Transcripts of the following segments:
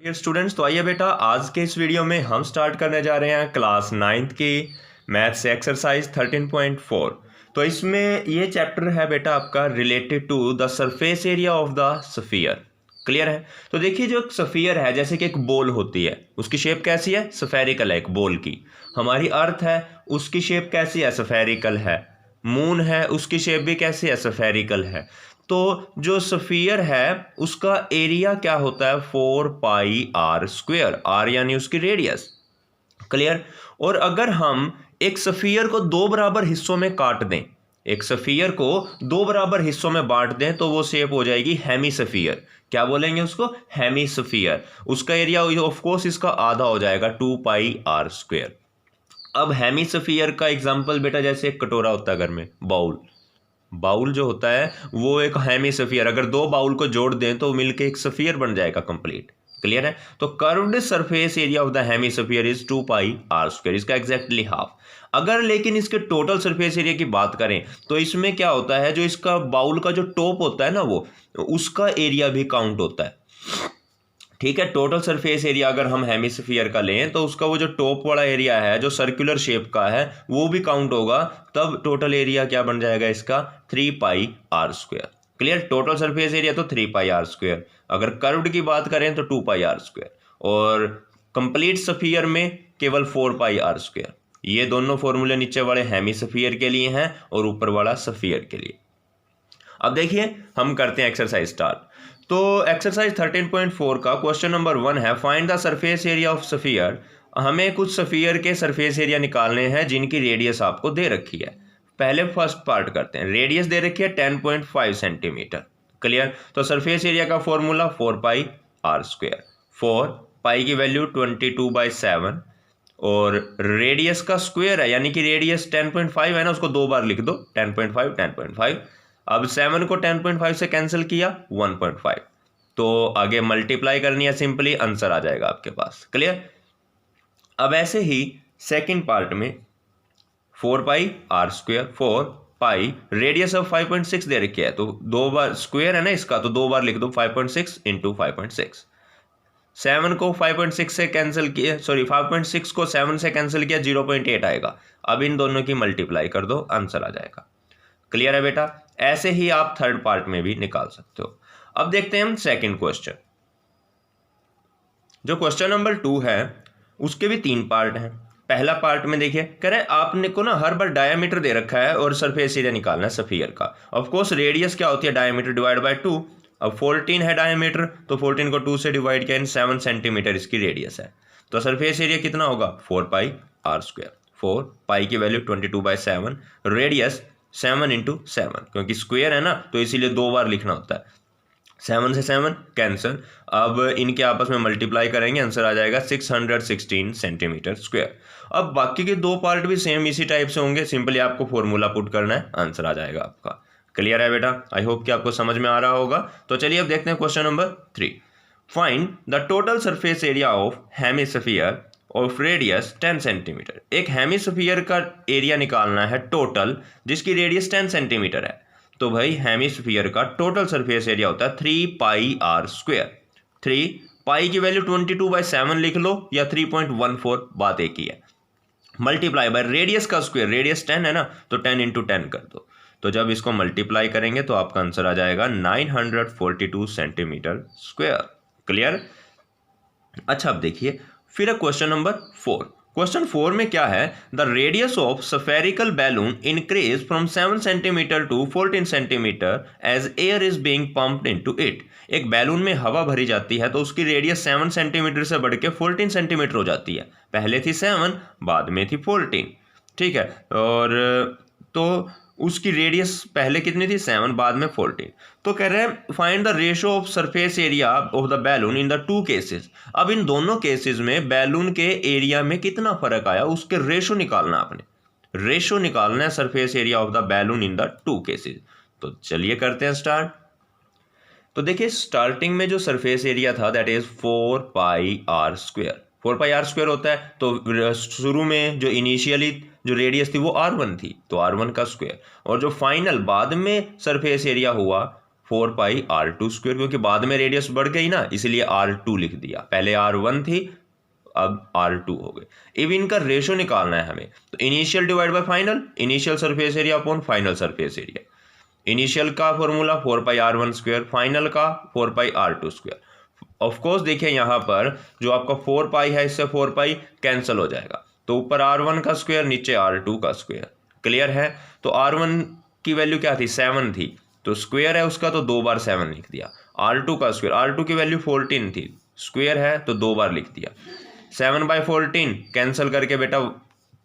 Dear students, तो आइए बेटा आज के इस वीडियो में हम स्टार्ट करने जा रहे हैं क्लास 9th की मैथ से एक्सरसाइज 13.4। तो इसमें ये चैप्टर है बेटा आपका related to the surface area of the sphere. Clear है? तो देखिए, जो एक स्फीयर है जैसे कि एक बॉल होती है, उसकी शेप कैसी है? स्फेरिकल है, एक बॉल की। हमारी अर्थ है, उसकी शेप कैसी है? स्फेरिकल है। मून है, उसकी शेप भी कैसी है? स्फेरिकल है। तो जो स्फीयर है उसका एरिया क्या होता है? 4πr²। आर यानी उसकी रेडियस। क्लियर? और अगर हम एक स्फीयर को दो बराबर हिस्सों में काट दें, एक स्फीयर को दो बराबर हिस्सों में बांट दें, तो वो शेप हो जाएगी हेमीस्फीयर। क्या बोलेंगे उसको? हेमीस्फीयर। उसका एरिया ऑफ कोर्स इसका आधा हो जाएगा 2πr²। अब हेमीस्फीयर का एग्जांपल बेटा, जैसे एक कटोरा होता है घर में, बाउल। बाउल जो होता है वो एक हेमीस्फीयर, अगर दो बाउल को जोड़ दें तो मिलके एक स्फीयर बन जाएगा कंप्लीट। क्लियर है? तो curved surface area of the hemisphere is 2πr², इसका एग्जैक्टली हाफ। अगर लेकिन इसके टोटल सरफेस एरिया की बात करें तो इसमें क्या होता है, जो इसका बाउल का जो टॉप होता है ना, वो उसका एरिया भी काउंट होता है। ठीक है, टोटल सरफेस एरिया अगर हम हेमीस्फीयर का लें तो उसका वो जो टॉप वाला एरिया है जो सर्कुलर शेप का है वो भी काउंट होगा, तब टोटल एरिया क्या बन जाएगा इसका? 3πr²। Clear? Total surface area तो 3πr², अगर कर्व्ड की बात करें तो 2πr², और कंप्लीट स्फीयर में केवल 4πr²। ये दोनों फॉर्मूले नीचे वाले हेमीस्फीयर के लिए हैं और ऊपर वाला स्फीयर के लिए। अब देखिए, हम करते हैं एक्सरसाइज स्टार्ट। तो एक्सरसाइज 13.4 का क्वेश्चन नंबर 1 है, find the surface area of sphere. हमें कुछ स्फीयर के सरफेस एरिया निकालने हैं जिनकी रेडियस आपको दे रखी है। पहले फर्स्ट पार्ट करते हैं। रेडियस दे रखी है 10.5 सेंटीमीटर। क्लियर? तो सरफेस एरिया का फॉर्मूला 4πr²। 4 पाई की वैल्यू 22/7 और रेडियस का स्क्वायर है, यानी कि रेडियस 10.5 है ना, उसको दो बार लिख दो, 10.5 10.5। अब 7 को 10.5 से कैंसिल किया, 1.5। तो आगे मल्टीप्लाई करनी है सिंपली, आंसर आ जाएगा आपके पास। क्लियर? अब ऐसे ही सेकंड पार्ट में 4πr², 4 पाई, रेडियस ऑफ 5.6 दे रखी है, तो दो बार स्क्वायर है ना इसका, तो दो बार लिख दो, 5.6 इंटू 5.6। 7 को 5.6 से कैंसिल किया, सॉरी 5.6 को 7 से कैंसिल किया, 0.8 आएगा। अब इन दोनों की मल्टीप्लाई कर दो, आंसर आ जाएगा। क्लियर है बेटा? ऐसे ही आप थर्ड पार्ट में भी निकाल सकते हो। अब देखते हैं हम सेकंड क्वेश्चन। जो क्वेश्चन नंबर 2 है उसके भी 3 पार्ट हैं। पहला पार्ट में देखिए, कह रहे हैं आपने को ना हर बार डायमीटर दे रखा है और सरफेस एरिया निकालना है स्फीयर का। ऑफ कोर्स रेडियस क्या होती है? Diameter divide by 2। अब 14 है डायमीटर, तो 14 को 2 से डिवाइड किया, 7 सेंटीमीटर इसकी रेडियस है। तो सरफेस एरिया कितना होगा? 4πr²। 4 पाई की वैल्यू 22/7, रेडियस 7 इंटू 7, क्योंकि स्क्वायर है ना तो इसीलिए दो बार लिखना होता है। 7 से 7 कैंसिल। अब इनके आपस में मल्टीप्लाई करेंगे, आंसर आ जाएगा 616 सेंटीमीटर स्क्वायर। अब बाकी के दो पार्ट भी सेम इसी टाइप से होंगे, सिंपली आपको फॉर्मूला पुट करना है, आंसर आ जाएगा आपका। क्लियर है बेटा? आई होप कि आपको समझ में आ रहा होगा। तो चलिए अब देखते हैं question number 3। Find the total surface area of hemisphere of radius 10 centimetre. एक हेमीस्फीयर का एरिया निकालना है टोटल, जिसकी रेडियस 10 सेंटीमीटर है। तो भाई हेमीस्फीयर का टोटल सरफेस एरिया होता है 3πr²। 3 पाई की वैल्यू 22/7 लिख लो या 3.14, बात एक ही है। मल्टीप्लाई बाय रेडियस का स्क्वायर, रेडियस 10 है ना, तो 10 इंटू 10 कर दो। तो जब इसको मल्टीप्लाई करेंगे तो आपका आंसर आ जाएगा 942 सेंटीमीटर स्क्वायर। क्लियर? अच्छा, अब देखिए फिर क्वेश्चन नंबर 4। क्वेश्चन 4 में क्या है? The radius of spherical balloon increase from 7 centimetre to 14 centimetre as air is being pumped into it. एक बैलून में हवा भरी जाती है तो उसकी रेडियस 7 सेंटीमीटर से बढ़ के 14 सेंटीमीटर हो जाती है। पहले थी 7, बाद में थी 14। ठीक है, और तो उसकी रेडियस पहले कितनी थी? 7, बाद में 14। तो कह रहे हैं find the ratio of surface area of the balloon in the 2 cases. अब इन दोनों केसेस में बैलून के एरिया में कितना फर्क आया, उसके रेशो निकालना। आपने रेशो निकालना है surface area of the balloon in the 2 cases. तो चलिए करते हैं स्टार्ट। तो देखिए, स्टार्टिंग में जो सरफेस एरिया था दैट इज 4πr²। 4πr² होता है, तो शुरू में जो इनिशियली जो रेडियस थी वो r1 थी, तो r1 का स्क्वायर, और जो फाइनल बाद में सरफेस एरिया हुआ 4πr² क्योंकि बाद में रेडियस बढ़ गई ना, इसलिए r2 लिख दिया, पहले r1 थी अब r2 हो गई। अब इनका रेशो निकालना है हमें, तो initial divide by final, initial surface area upon final surface area. Initial का फॉर्मूला 4πr1², फाइनल का 4πr2²। ऑफ कोर्स देखिए यहाँ पर जो आपका 4π है इससे 4π कैंसिल हो जाएगा, तो ऊपर r1 का स्क्वायर नीचे r2 का स्क्वायर। क्लियर है? तो r1 की वैल्यू क्या थी, 7 थी, तो स्क्वायर है उसका तो 2 बार 7 लिख दिया। r2 का स्क्वायर, r2 की वैल्यू 14 थी, स्क्वायर है तो 2 बार लिख दिया। 7/14 कैंसिल करके बेटा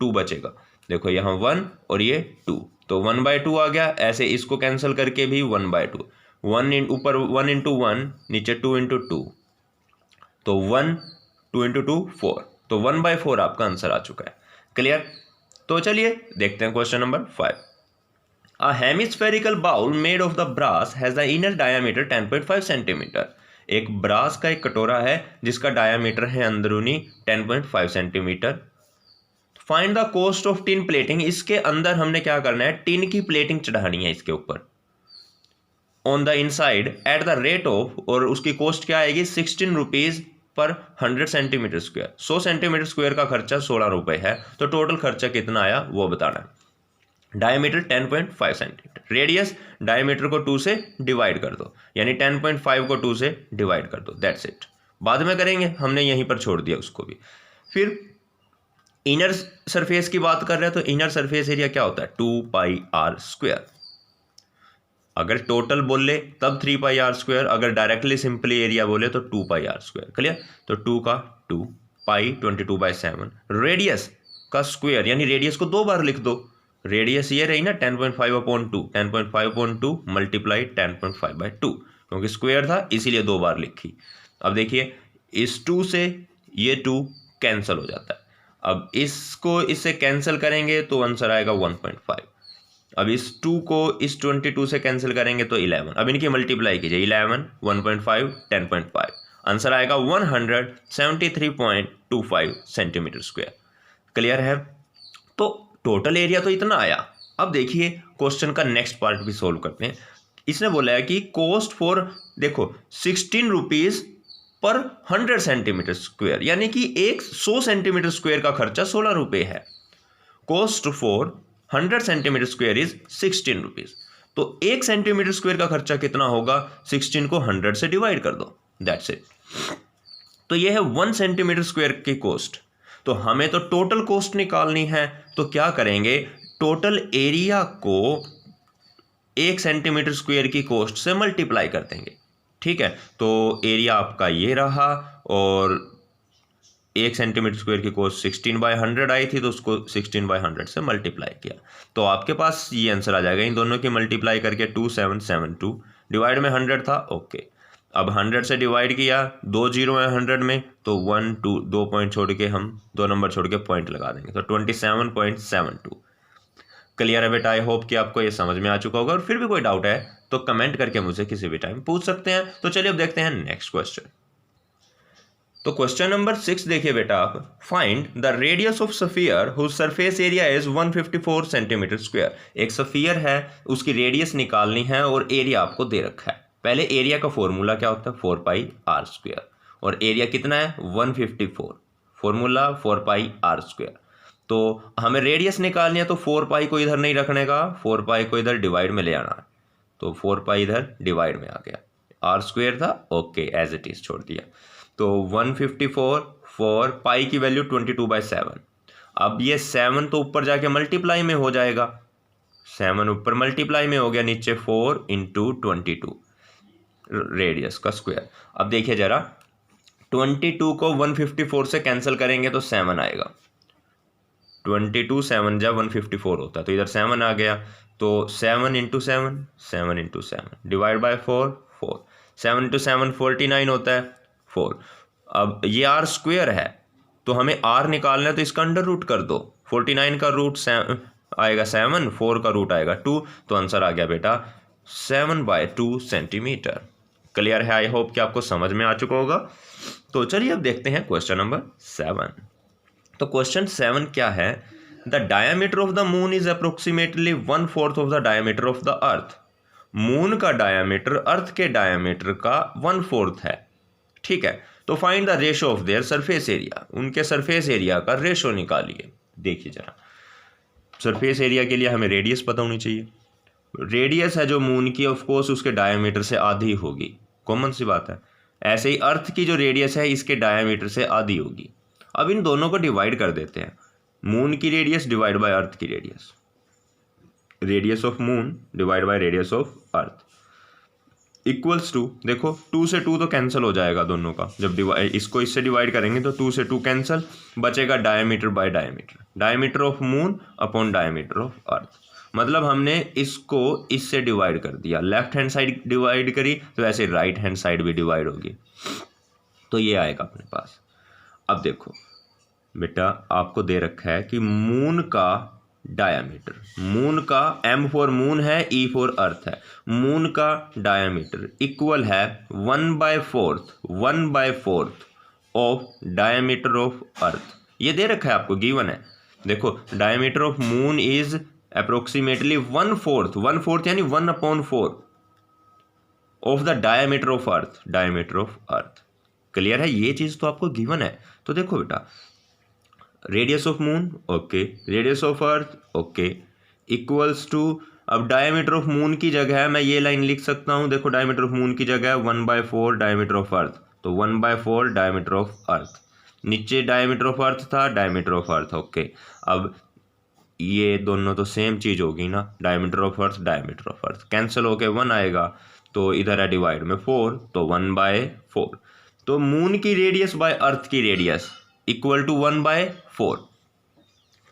2 बचेगा, देखो यहाँ 1 और ये 2, तो 1/2 आ गया। ऐसे इसको कैंसिल करके भी 1/2, 1 ऊपर 1 × 1 नीचे 2 × 2, तो 1 2 × 2 4, तो 1/4 आपका आंसर आ चुका है। क्लियर? तो चलिए देखते हैं question number 5। A hemispherical bowl made of the brass has the inner diameter 10.5 centimetre. एक ब्रास का एक कटोरा है जिसका डायमीटर है अंदरूनी 10.5 centimetre. Find the cost of tin plating. इसके अंदर हमने क्या करना है, टिन की प्लेटिंग चढ़ानी है इसके ऊपर on the inside at the rate of, और उसकी कॉस्ट क्या आएगी 16 rupees per 100 centimetre square. 100 centimetre square का खर्चा 16 रुपए है, तो टोटल खर्चा कितना आया वो बताना है। डायमीटर 10.5 सेंटीमीटर, रेडियस डायमीटर को 2 से डिवाइड कर दो, यानी 10.5 को 2 से डिवाइड कर दो, दैट्स इट। बाद में करेंगे, हमने यहीं पर छोड़ दिया उसको भी। फिर इनर सरफेस की बात कर रहे हैं, तो इनर सरफेस एरिया क्या होता है 2πr²। अगर टोटल बोल ले तब 3πr², अगर डायरेक्टली सिंपली एरिया बोले तो 2πr²। क्लियर? तो 2 का 2, पाई 22/7, रेडियस का स्क्वायर, यानी रेडियस को 2 बार लिख दो। रेडियस ये रही ना 10.5/2, 10.5/2 मल्टीप्लाई 10.5/2, क्योंकि स्क्वायर था इसीलिए 2 बार लिखी। अब देखिए इस 2 से ये 2 कैंसिल हो जाता है, अब इसको इससे कैंसिल करेंगे तो आंसर आएगा 1.5। अब इस 2 को इस 22 से कैंसिल करेंगे तो 11। अब इनकी मल्टीप्लाई कीजिए, 11 1.5 10.5, आंसर आएगा 173.25 सेंटीमीटर स्क्वायर। क्लियर है? तो टोटल एरिया तो इतना आया। अब देखिए क्वेश्चन का नेक्स्ट पार्ट भी सोल्व करते हैं। इसने बोला है कि कॉस्ट फॉर, देखो 16 रुपीज पर 100 सेंटीमीटर स्क्वायर, यानी कि 100 सेंटीमीटर स्क्वायर का खर्चा 16 रुपये है। Cost for 100 centimetre square is 16 rupees, तो 1 सेंटीमीटर स्क्वायर का खर्चा कितना होगा, 16 को 100 से डिवाइड कर दो, दैट्स इट। तो ये है 1 सेंटीमीटर स्क्वायर की कॉस्ट। तो हमें तो टोटल कॉस्ट निकालनी है, तो क्या करेंगे, टोटल एरिया को 1 सेंटीमीटर स्क्वायर की कॉस्ट से मल्टीप्लाई कर देंगे। ठीक है, तो एरिया आपका ये रहा, और 1 सेंटीमीटर स्क्वायर की कॉस्ट 16/100 आई थी, तो उसको 16/100 से मल्टीप्लाई किया, तो आपके पास ये आंसर आ जाएगा। इन दोनों की मल्टीप्लाई करके 2772, डिवाइड में 100 था, ओके। अब 100 से डिवाइड किया, 2 जीरो है 100 में, तो 1 2 2 पॉइंट छोड़ के हम 2 नंबर छोड़ के पॉइंट लगा देंगे, तो 27.72। क्लियर है बेटा? आई होप कि आपको ये समझ में आ चुका होगा, और फिर भी कोई डाउट है तो कमेंट करके मुझे किसी भी टाइम पूछ सकते हैं। तो चलिए अब देखते हैं नेक्स्ट क्वेश्चन। तो क्वेश्चन नंबर 6 देखिए बेटा आप, find the radius of sphere whose surface area is 154 centimetre square. एक सफियर है, उसकी रेडियस निकालनी है और एरिया आपको दे रखा है। पहले एरिया का फॉर्मूला क्या होता है 4πr², और एरिया कितना है 154, फॉर्मूला 4πr²। तो हमें रेडियस निकालनी है, तो 4π को इधर नहीं रखने का, 4π को इधर डिवाइड में ले आना है, तो 4π इधर डिवाइड में आ गया, r² था, ओके एज इट इज छोड़ दिया। तो 154 4 पाई की वैल्यू 22/7। अब ये 7 तो ऊपर जाके मल्टीप्लाई में हो जाएगा, 7 ऊपर मल्टीप्लाई में हो गया, नीचे 4 × 22 रेडियस का स्क्वायर। अब देखिए जरा, 22 को 154 से कैंसिल करेंगे तो 7 आएगा, 22 7 जब 154 होता है, तो इधर 7 आ गया, तो 7 × 7 7 × 7 डिवाइड बाय 4 4, 7 × 7 49 होता है 4। अब ये r² है, तो हमें r निकालना है, तो इसका अंडर रूट कर दो, 49 का रूट आएगा 7, 4 का रूट आएगा 2, तो आंसर आ गया बेटा 7/2 सेंटीमीटर। क्लियर है? आई होप कि आपको समझ में आ चुका होगा। तो चलिए अब देखते हैं क्वेश्चन नंबर 7। तो क्वेश्चन 7 क्या है, the diameter of the moon is approximately 1/4 of the diameter of the earth, moon का डायामीटर अर्थ के डायामीटर का 1/4 है, ठीक है। तो find the ratio of their surface area, उनके सरफेस एरिया का रेशो निकालिए। देखिए जरा, सरफेस एरिया के लिए हमें रेडियस पता होनी चाहिए। रेडियस है जो मून की, ऑफ कोर्स उसके डायमीटर से आधी होगी, कॉमन सी बात है। ऐसे ही अर्थ की जो रेडियस है इसके डायमीटर से आधी होगी। अब इन दोनों को डिवाइड कर देते हैं, मून की रेडियस डिवाइड बाय अर्थ की radius, radius of moon divide by radius of earth equals to, देखो 2 से 2 तो कैंसिल हो जाएगा दोनों का, जब इसको इससे डिवाइड करेंगे तो 2 से 2 कैंसिल, बचेगा diameter bye diameter, diameter of moon upon diameter of earth. मतलब हमने इसको इससे डिवाइड कर दिया, लेफ्ट हैंड साइड डिवाइड करी तो ऐसे राइट हैंड साइड भी डिवाइड होगी, तो ये आएगा अपने पास। अब देखो बेटा, आपको दे रखा है कि मून का डायामीटर, मून का, M फॉर मून है, E फॉर अर्थ है, मून का डायामीटर इक्वल है 1/4 ऑफ डायामीटर ऑफ अर्थ। ये दे रखा है आपको, गिवन है। देखो diameter of moon is approximately 1/4 यानी 1/4 of the diameter of earth, diameter of earth. Clear है, ये चीज तो आपको गिवन है। तो देखो बेटा, radius of moon okay, radius of earth okay, equals to, अब डायमीटर ऑफ मून की जगह है मैं ये लाइन लिख सकता हूं, देखो डायमीटर ऑफ मून की जगह है 1/4 डायमीटर ऑफ अर्थ, तो 1/4 डायमीटर ऑफ अर्थ, नीचे डायमीटर ऑफ अर्थ था, डायमीटर ऑफ अर्थ ओके। अब ये दोनों तो सेम चीज होगी ना, diameter of earth diameter of earth cancel होके 1 आएगा, तो इधर है डिवाइड में 4, तो 1/4। तो मून की रेडियस बाय अर्थ की रेडियस इक्वल टू 1/4।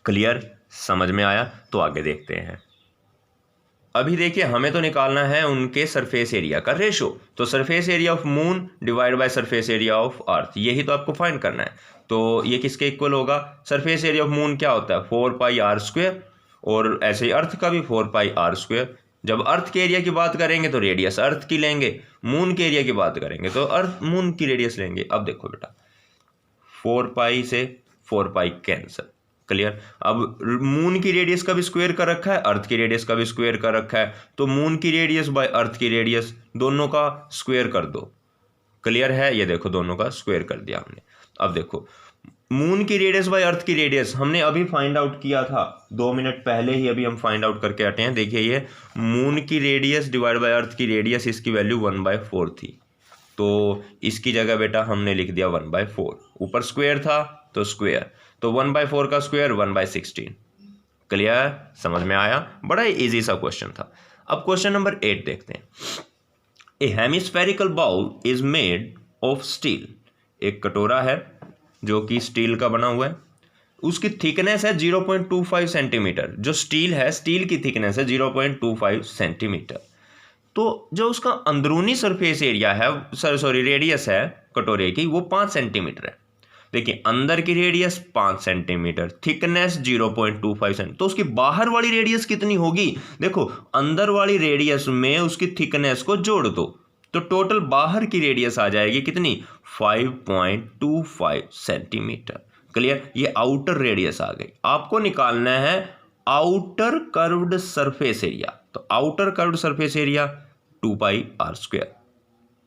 क्लियर, समझ में आया? तो आगे देखते हैं। अभी देखिए, हमें तो निकालना है उनके सरफेस एरिया का रेशो, तो surface area of moon divide by surface area of earth, यही तो आपको फाइंड करना है। तो ये किसके इक्वल होगा? सरफेस एरिया ऑफ मून क्या होता है? 4πr², और ऐसे ही अर्थ का भी 4πr²। जब अर्थ के एरिया की बात करेंगे तो रेडियस अर्थ की लेंगे, मून के एरिया की बात करेंगे तो अर्थ मून की रेडियस लेंगे। अब देखो बेटा, 4π से 4π कैंसिल, क्लियर। अब मून की रेडियस का भी स्क्वायर कर रखा है, अर्थ की रेडियस का भी स्क्वायर कर रखा है, तो मून की रेडियस बाय अर्थ की रेडियस दोनों का स्क्वायर कर दो। क्लियर है, ये देखो दोनों का स्क्वायर कर दिया हमने। अब देखो, मून की रेडियस बाय अर्थ की रेडियस हमने अभी फाइंड आउट किया था 2 मिनट पहले ही, अभी हम फाइंड आउट करके हटे हैं। देखिए ये मून की रेडियस डिवाइड बाय अर्थ की रेडियस, इसकी वैल्यू 1/4 थी, तो इसकी जगह बेटा हमने लिख दिया 1/4, ऊपर स्क्वायर था तो स्क्वायर, तो 1/4 का स्क्वायर 1/16। क्लियर, समझ में आया? बड़ा ही इजी सा क्वेश्चन था। अब क्वेश्चन नंबर 8 देखते हैं। A hemispherical bowl is made of steel, एक कटोरा है जो कि स्टील का बना हुआ है, उसकी थिकनेस है 0.25 सेंटीमीटर। जो स्टील है, स्टील की थिकनेस है 0.25 सेंटीमीटर। तो जो उसका अंदरूनी सरफेस एरिया है, रेडियस है कटोरे की, वो 5 सेंटीमीटर है। देखिए, अंदर की रेडियस 5 सेंटीमीटर, थिकनेस 0.25 सेंटीमीटर, तो उसकी बाहर वाली रेडियस कितनी होगी? देखो, अंदर वाली रेडियस में उसकी थिकनेस को जोड़ दो, तो टोटल बाहर की रेडियस आ जाएगी कितनी? 5.25 सेंटीमीटर। क्लियर, ये आउटर रेडियस आ गई। आपको निकालना है आउटर कर्व्ड सरफेस एरिया, तो outer curved surface area 2πr²।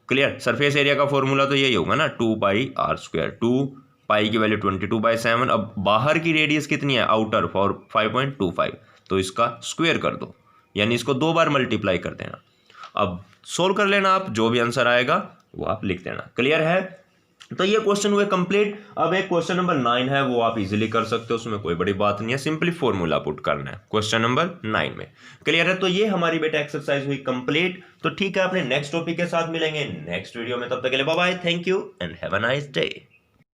Clear, surface area का फॉर्मूला तो यही होगा ना, 2πr²। 2π की वैल्यू 22/7। अब बाहर की रेडियस कितनी है आउटर? 5.25, तो इसका स्क्वायर कर दो, यानी इसको 2 बार मल्टीप्लाई कर देना। अब सोल्व कर लेना आप, जो भी आंसर आएगा वो आप लिख देना। क्लियर है? तो ये क्वेश्चन हुए कंप्लीट। अब एक क्वेश्चन नंबर 9 है, वो आप इजीली कर सकते हो, उसमें कोई बड़ी बात नहीं है, सिंपली फॉर्मूला पुट करना है क्वेश्चन नंबर 9 में। क्लियर है? तो ये हमारी बेटा एक्सरसाइज हुई कंप्लीट। तो ठीक है, अपने नेक्स्ट टॉपिक के साथ मिलेंगे नेक्स्ट वीडियो में, तब तक के लिए bye bye, thank you and have a nice day.